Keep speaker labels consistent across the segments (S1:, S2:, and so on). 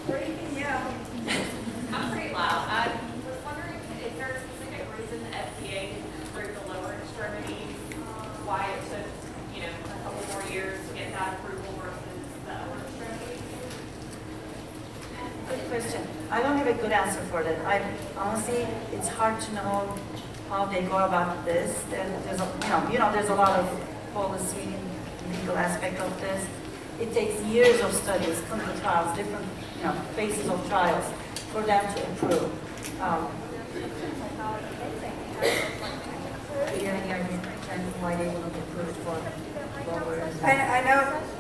S1: Yeah.
S2: I'm pretty loud. I was wondering, is there a specific reason the FDA didn't approve the lower extremities? Why it took, a couple more years to get that approval versus the upper extremities?
S3: Good question. I don't have a good answer for that. Honestly, it's hard to know how they go about this. There's a lot of policy, legal aspect of this. It takes years of studies, clinical trials, different phases of trials for them to approve. Do you have any idea why they wouldn't approve it for lower?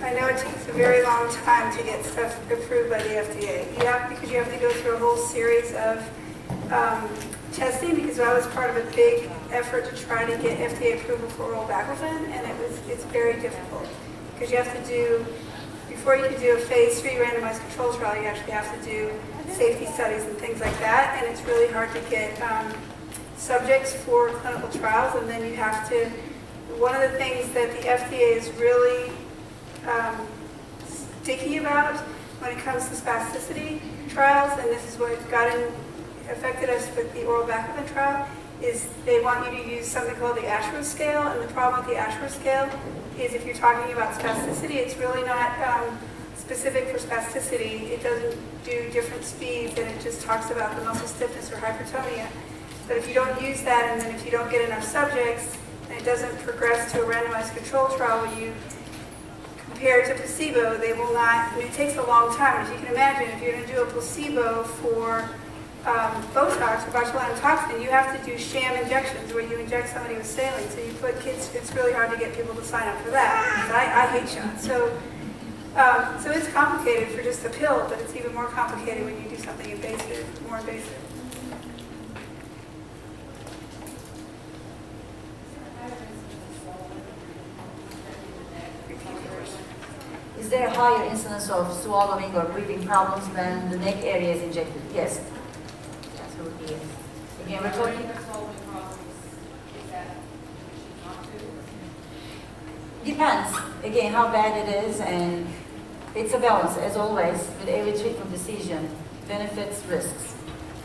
S1: I know it takes a very long time to get stuff approved by the FDA. Because you have to go through a whole series of testing, because I was part of a big effort to try to get FDA approval for oral baclofen, and it's very difficult. Because you have to do, before you can do a phase 3 randomized control trial, you actually have to do safety studies and things like that, and it's really hard to get subjects for clinical trials, and then you have to, one of the things that the FDA is really sticky about when it comes to spasticity trials, and this is what affected us with the oral baclofen trial, is they want you to use something called the Ashworth scale, and the problem with the Ashworth scale is if you're talking about spasticity, it's really not specific for spasticity. It doesn't do different speeds, and it just talks about the muscle stiffness or hypertonia. But if you don't use that, and then if you don't get enough subjects, and it doesn't progress to a randomized control trial where you compare it to placebo, they will not, it takes a long time. As you can imagine, if you're going to do a placebo for Botox or botulinum toxin, you have to do sham injections where you inject somebody with saline. So you put kids, it's really hard to get people to sign up for that. I hate shots. So it's complicated for just a pill, but it's even more complicated when you do something invasive, more invasive.
S3: Is there a higher incidence of swallowing or breathing problems when the neck area is injected? Yes. Absolutely, yes. Again, we're talking... Depends, again, how bad it is, and it's a balance, as always, with every treatment decision, benefits, risks.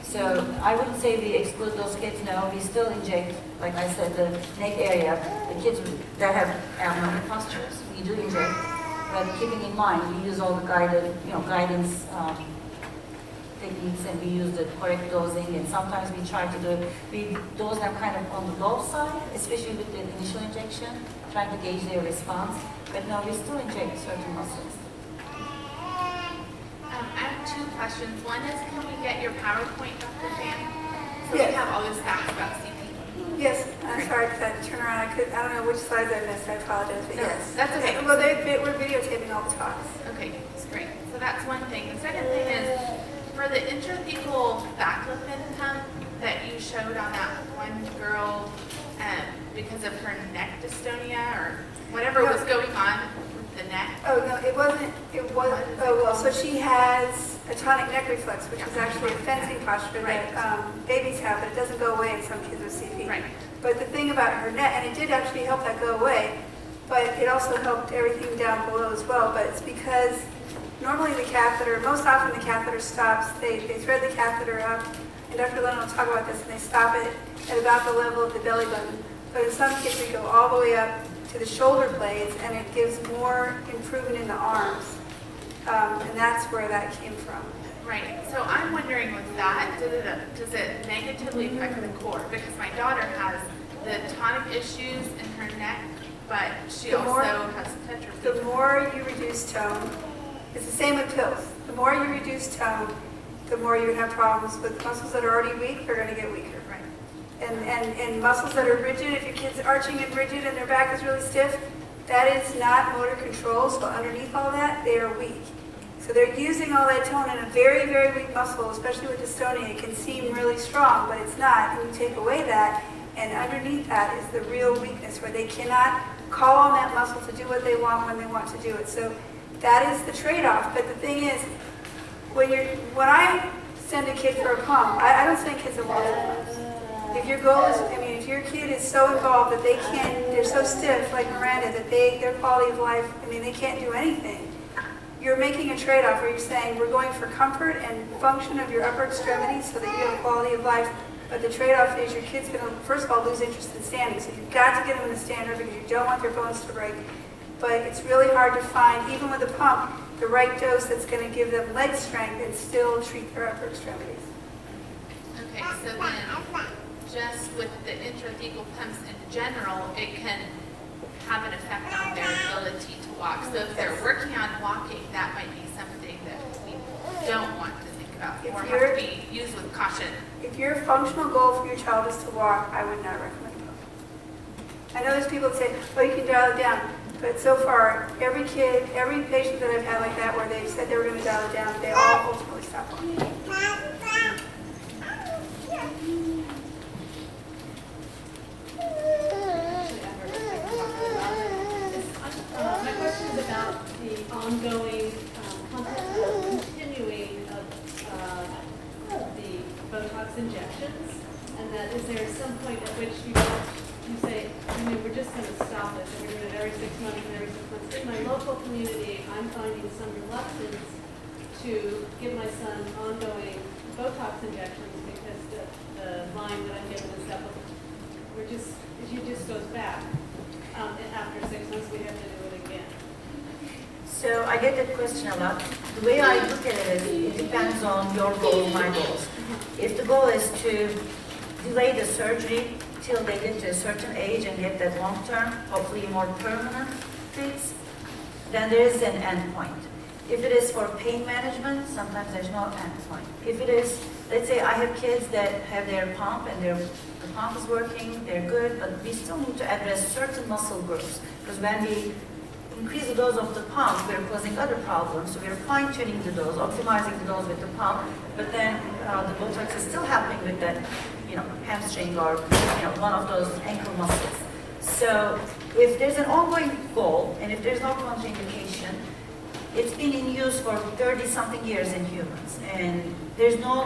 S3: So I wouldn't say we exclude those kids, no, we still inject, like I said, the neck area, the kids that have abnormal postures, we do inject. But keeping in mind, we use all the guidance techniques, and we use the correct dosing, and sometimes we try to we dose them kind of on the low side, especially with the initial injection, trying to gauge their response. But no, we still inject certain muscles.
S4: I have two questions. One is, can we get your PowerPoint, Dr. Fanning? So
S1: Yes.
S4: we have all this facts about CP.
S1: Yes, I'm sorry because I had to turn around. I don't know which slides I missed. I apologize, but
S4: No,
S1: yes.
S4: that's okay.
S1: Well, we're videotaping all the talks.
S4: Okay, that's great. So that's one thing. The second thing is, for the intrathecal baclofen pump that you showed on that one girl, because of her neck dystonia or whatever was going on with the neck.
S1: Oh, no, it wasn't, oh, well, so she has a tonic neck reflex, which is actually a fencing posture that babies have, but it doesn't go away in some kids with CP.
S4: Right.
S1: But the thing about her neck, and it did actually help that go away, but it also helped everything down below as well, but it's because normally the catheter, most often the catheter stops, they thread the catheter up, and Dr. Lennon will talk about this, and they stop it at about the level of the belly button. But in some kids, they go all the way up to the shoulder blades, and it gives more improvement in the arms. And that's where that came from.
S4: Right. So I'm wondering with that, does it negatively affect the core? Because my daughter has the tonic issues in her neck, but she also has tetraplegia.
S1: The more you reduce tone, it's the same with pills. The more you reduce tone, the more you're going to have problems with muscles that are already weak, they're going to get weaker.
S4: Right.
S1: And muscles that are rigid, if your kid's arching and rigid and their back is really stiff, that is not motor control. So underneath all that, they are weak. So they're using all that tone in a very, very weak muscle, especially with dystonia. It can seem really strong, but it's not. And you take away that, and underneath that is the real weakness where they cannot call on that muscle to do what they want when they want to do it. So that is the trade-off. But the thing is, when I send a kid for a pump, I don't send kids to multiple pumps. If your goal is, if your kid is so involved that they're so stiff, like Miranda, that their quality of life, they can't do anything, you're making a trade-off where you're saying we're going for comfort and function of your upper extremities so that you have quality of life, but the trade-off is your kid's going to, first of all, lose interest in standing. So you've got to get them in the stander because you don't want their bones to break. But it's really hard to find, even with a pump, the right dose that's going to give them leg strength and still treat their upper extremities.
S4: Okay, so then, just with the intrathecal pumps in general, it can have an effect on their ability to walk. So if they're working on walking, that might be something that we don't want to think about or have to be used with caution.
S1: If your functional goal for your child is to walk, I would not recommend it. I know there's people that say, oh, you can dial it down. But so far, every kid, every patient that I've had like that where they've said they were going to dial it down, they all ultimately stop walking.
S5: My question is about the ongoing, continuing of the Botox injections, and that is there some point at which you say, we're just going to stop this, and we're doing it every 6 months and every 6 months. In my local community, I'm finding some reluctance to give my son ongoing Botox injections because the line that I'm given is that she just goes back. After 6 months, we have to do it again.
S3: So I get that question a lot. The way I look at it is it depends on your goals, my goals. If the goal is to delay the surgery till they get to a certain age and get that long-term, hopefully more permanent fix, then there is an end point. If it is for pain management, sometimes there's no end point. If it is, let's say I have kids that have their pump and the pump is working, they're good, but we still need to address certain muscle groups. Because when we increase the dose of the pump, we're causing other problems. So we're fine-tuning the dose, optimizing the dose with the pump, but then the Botox is still helping with that, hamstring or, one of those ankle muscles. So if there's an ongoing goal, and if there's no contraindication, it's been in use for 30-something years in humans, and there's no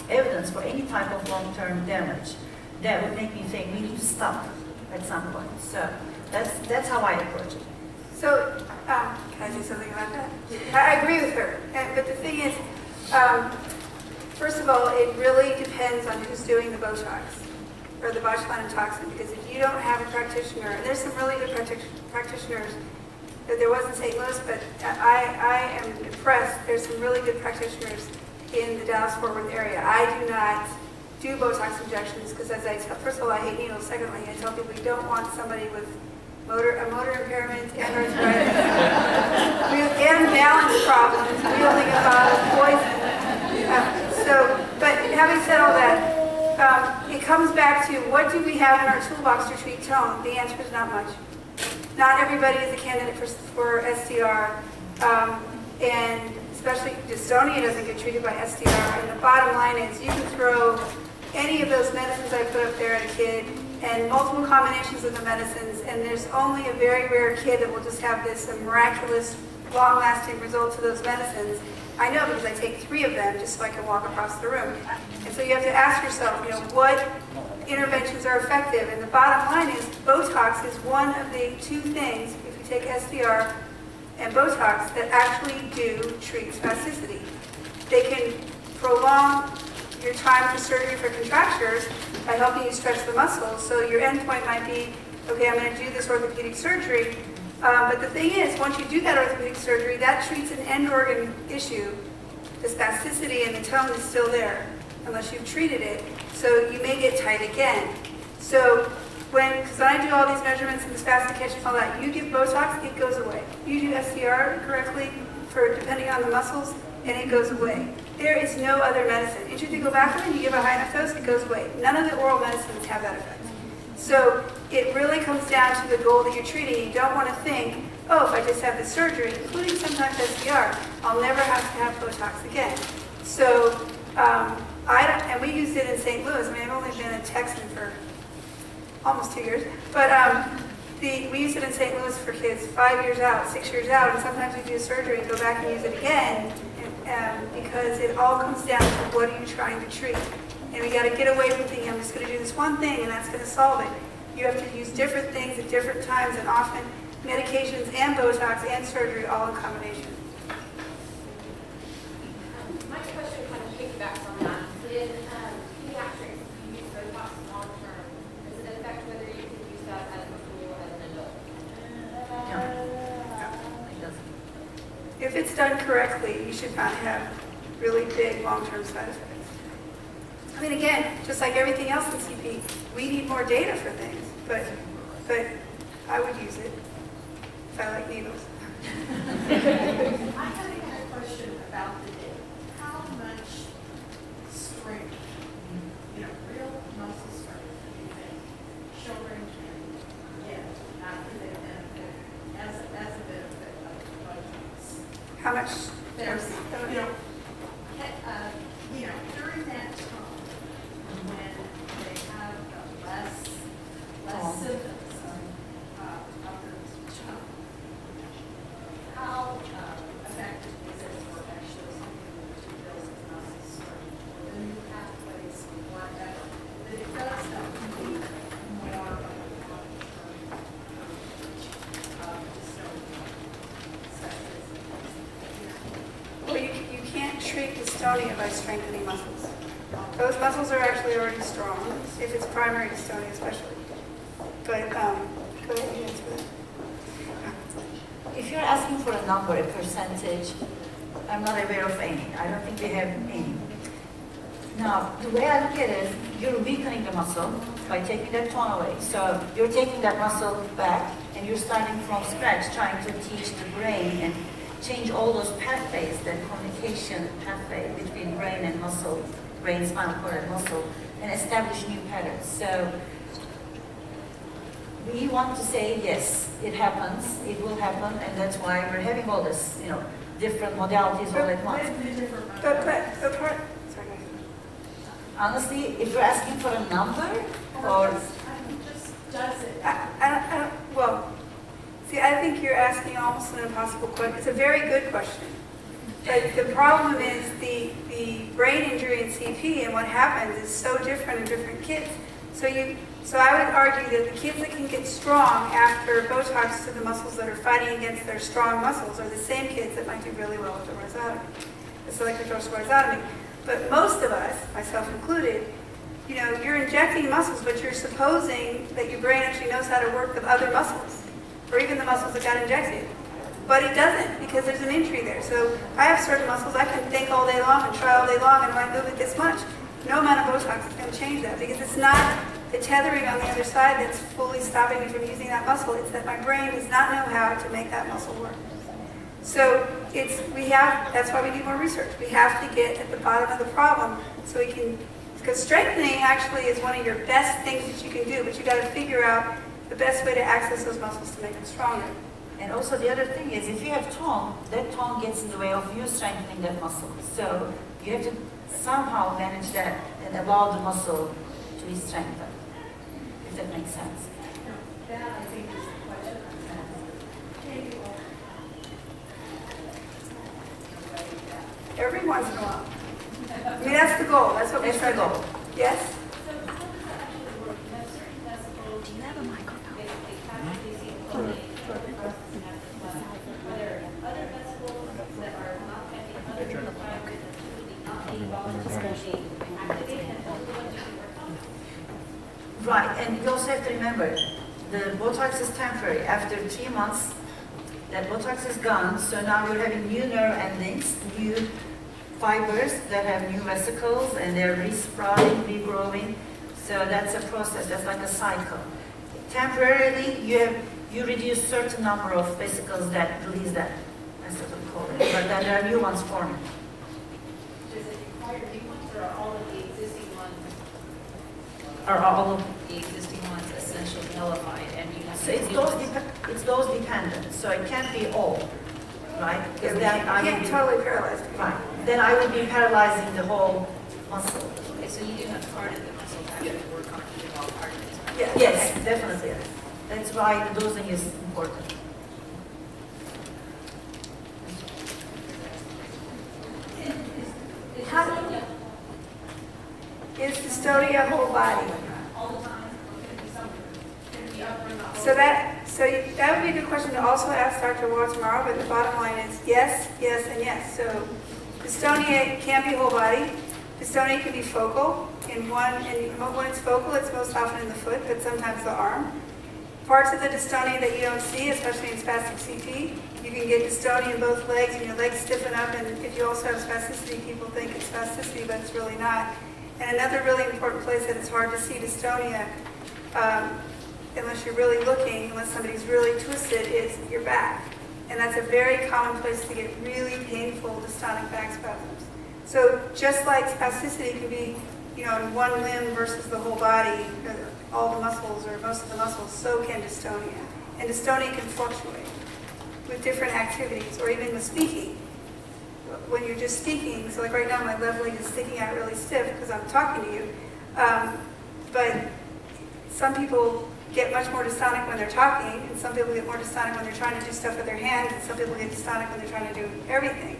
S3: evidence for any type of long-term damage that would make me think we need to stop at some point. So that's how I approach it.
S1: So, can I say something about that? I agree with her, but the thing is, first of all, it really depends on who's doing the Botox or the botulinum toxin, because if you don't have a practitioner, and there's some really good practitioners. There wasn't St. Louis, but I am impressed. There's some really good practitioners in the Dallas-Fort Worth area. I do not do Botox injections because, first of all, I hate needles. Secondly, I tell people you don't want somebody with a motor impairment and arthritis and balance problems wielding a bottle of poison. But having said all that, it comes back to what do we have in our toolbox to treat tone? The answer is not much. Not everybody is a candidate for SDR, and especially dystonia doesn't get treated by SDR. And the bottom line is you can throw any of those medicines I put up there at a kid and multiple combinations of the medicines, and there's only a very rare kid that will just have this miraculous, long-lasting result to those medicines. I know because I take 3 of them just so I can walk across the room. And so you have to ask yourself, what interventions are effective? And the bottom line is Botox is one of the 2 things, if you take SDR and Botox, that actually do treat spasticity. They can prolong your time for surgery for contractures by helping you stretch the muscles. So your endpoint might be, okay, I'm going to do this orthopedic surgery. But the thing is, once you do that orthopedic surgery, that treats an end organ issue. The spasticity and the tone is still there, unless you've treated it. So you may get tight again. So because I do all these measurements and the spastication and all that, you give Botox, it goes away. You do SDR correctly, depending on the muscles, and it goes away. There is no other medicine. Intrathecal Baclofen, you give a high enough dose, it goes away. None of the oral medicines have that effect. So it really comes down to the goal that you're treating. You don't want to think, oh, if I just have this surgery, including sometimes SDR, I'll never have to have Botox again. So, and we used it in St. Louis. I mean, I've only been a Texan for almost 2 years. But we used it in St. Louis for kids 5 years out, 6 years out, and sometimes we do a surgery and go back and use it again because it all comes down to what are you trying to treat. And we got to get away from thinking, I'm just going to do this one thing and that's going to solve it. You have to use different things at different times and often. medications and Botox and surgery all in combination.
S6: My question kind of piggybacks on that. In pediatrics, you use Botox long term. Does it affect whether you can use that as a tool as an adult?
S3: No. It doesn't.
S1: If it's done correctly, you should not have really big long-term side effects. I mean, again, just like everything else in CP, we need more data for things, but I would use it if I like needles.
S7: I have a question about the data. How much strength, real muscle strength, do you think children can get after they benefit, as a benefit of Botox?
S1: How much?
S7: There's, during that time, when they have less symptoms of the child, how effective is it for actually something to build muscle strength, or the new pathways, or whatever, that it does help you more of a long-term
S1: Well, you can't treat dystonia by strengthening muscles. Those muscles are actually already strong, if it's primary dystonia especially. But, go ahead, you answer that.
S3: If you're asking for a number, a percentage, I'm not aware of any. I don't think we have any. Now, the way I look at it is, you're weakening the muscle by taking that tone away. So you're taking that muscle back, and you're starting from scratch, trying to teach the brain and change all those pathways, that communication pathway between brain and muscle, brain, spinal cord, and muscle, and establish new patterns. So we want to say, yes, it happens, it will happen, and that's why we're having all this, different modalities all at once.
S1: But part, sorry, guys.
S3: Honestly, if you're asking for a number, or
S7: just does it?
S1: I don't, well, see, I think you're asking almost an impossible question. It's a very good question. But the problem is the brain injury in CP and what happens is so different in different kids. So I would argue that the kids that can get strong after Botox to the muscles that are fighting against their strong muscles are the same kids that might do really well with the rhizotomy, the selective dorsal rhizotomy. But most of us, myself included, you're injecting muscles, but you're supposing that your brain actually knows how to work with other muscles, or even the muscles that got injected. But it doesn't, because there's an injury there. So I have certain muscles I can think all day long and try all day long, and if I move it this much, no amount of Botox is going to change that, because it's not the tethering on the other side that's fully stopping me from using that muscle. It's that my brain does not know how to make that muscle work. So that's why we need more research. We have to get at the bottom of the problem so we can, because strengthening actually is one of your best things that you can do, but you got to figure out the best way to access those muscles to make them stronger.
S3: and also the other thing is, if you have tone, that tone gets in the way of you strengthening that muscle. So you have to somehow manage that and allow the muscle to be strengthened, if that makes sense.
S7: That, I think, is the question I'm asking.
S1: Every once in a while. I mean, that's the goal. That's what we
S3: That's
S1: try
S3: the
S1: to
S3: goal.
S1: do. Yes?
S6: So how does that actually work? You have certain vesicles, you have a microphone. Basically, capacity coding, are there other vesicles that are not affecting other neurofibers that typically not being voluntarily activated, and those are the ones you can work on?
S3: Right, and you also have to remember, the Botox is temporary. After 3 months, that Botox is gone, so now you're having new nerve endings, new fibers that have new vesicles, and they're resprouting, regrowing. So that's a process, that's like a cycle. Temporarily, you reduce certain number of vesicles that release that, that's what we call it, but then there are new ones forming.
S8: Does it require new ones, or are all of the existing ones,
S3: Are all of
S8: the existing ones essentially nullified, and you have
S3: So
S8: to
S3: it's
S8: do
S3: dose,
S8: ones?
S3: it's dose dependent, so it can't be all, right?
S1: Yeah,
S3: Because
S1: we
S3: then I would
S1: can't
S3: be,
S1: totally paralyze people.
S3: right, then I would be paralyzing the whole muscle.
S8: Okay, so you do have part of the muscle that you work on, you do all part of it.
S1: Yeah.
S3: Yes, definitely. That's why the dosing is important.
S1: Is dystonia whole body?
S8: All the time, or can it be some, can it be upper and lower?
S1: So So that would be a good question to also ask Dr. Waugh tomorrow, but the bottom line is yes, yes, and yes. So dystonia can be whole body. Dystonia can be focal. And when it's focal, it's most often in the foot, but sometimes the arm. Parts of the dystonia that you don't see, especially in spastic CT, you can get dystonia in both legs, and your legs stiffen up, and if you also have spasticity, people think it's spasticity, but it's really not. And another really important place that it's hard to see dystonia, unless you're really looking, unless somebody's really twisted, is your back. And that's a very common place to get really painful dystonic back spasms. So just like spasticity can be, in one limb versus the whole body, all the muscles or most of the muscles, so can dystonia. And dystonia can fluctuate with different activities, or even with speaking. When you're just speaking, so like right now my left leg is sticking out really stiff because I'm talking to you, but some people get much more dystonic when they're talking, and some people get more dystonic when they're trying to do stuff with their hands, and some people get dystonic when they're trying to do everything.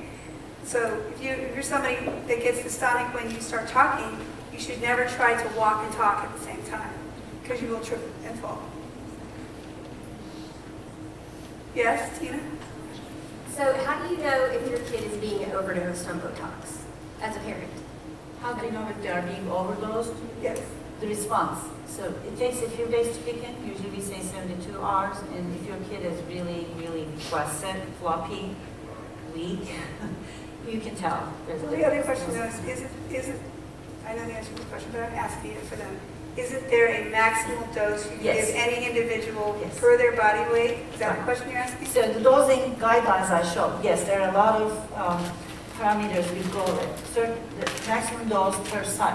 S1: So if you're somebody that gets dystonic when you start talking, you should never try to walk and talk at the same time, because you will trip and fall. Yes, Tina?
S6: So how do you know if your kid is being overdosed on Botox as a parent?
S3: How do you know if they are being overdosed?
S1: Yes.
S3: The response. So it takes a few days to kick in. Usually we say 72 hours. And if your kid is really, really flaccid, floppy, weak, you can tell. There's a
S1: Well, the other question though is it, I know the answer to the question, but I'm asking it for them. Isn't there a maximal dose you can
S3: Yes.
S1: give any individual
S3: Yes.
S1: per their body weight? Is that the
S3: Right.
S1: question you're asking?
S3: So the dosing guidelines I showed, yes, there are a lot of parameters we go with. So the maximum dose per site.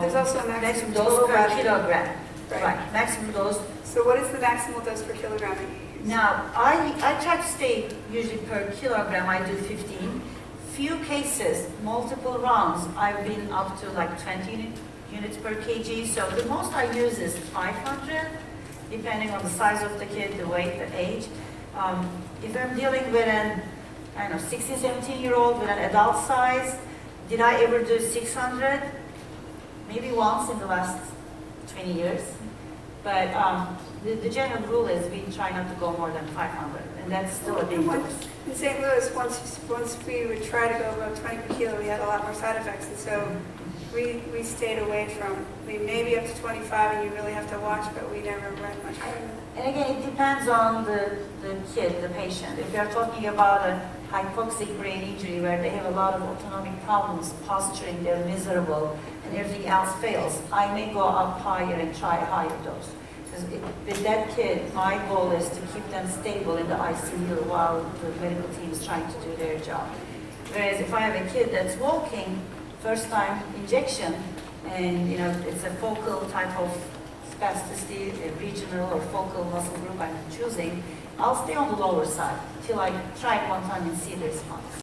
S1: There's also a maximum
S3: dose
S1: total
S3: per
S1: body.
S3: kilogram.
S1: Right.
S3: Right, maximum dose.
S1: So what is the maximal dose per kilogram that you use?
S3: Now, I try to stay usually per kilogram, I do 15. Few cases, multiple rounds, I've been up to like 20 units per kg. So the most I use is 500, depending on the size of the kid, the weight, the age. If I'm dealing with an, 16, 17-year-old with an adult size, did I ever do 600? Maybe once in the last 20 years. But the general rule is we try not to go more than 500, and that's still a big dose.
S1: In St. Louis, once we would try to go above 20 per kilo, we had a lot more side effects, and so we stayed away from, maybe up to 25, and you really have to watch, but we never went much higher than that.
S3: And again, it depends on the kid, the patient. If you're talking about a hypoxic brain injury where they have a lot of autonomic problems, posturing, they're miserable, and everything else fails, I may go up higher and try a higher dose. Because with that kid, my goal is to keep them stable in the ICU while the medical team is trying to do their job. Whereas if I have a kid that's walking, first time injection, and it's a focal type of spasticity, a regional or focal muscle group I'm choosing, I'll stay on the lower side till I try it one time and see the response.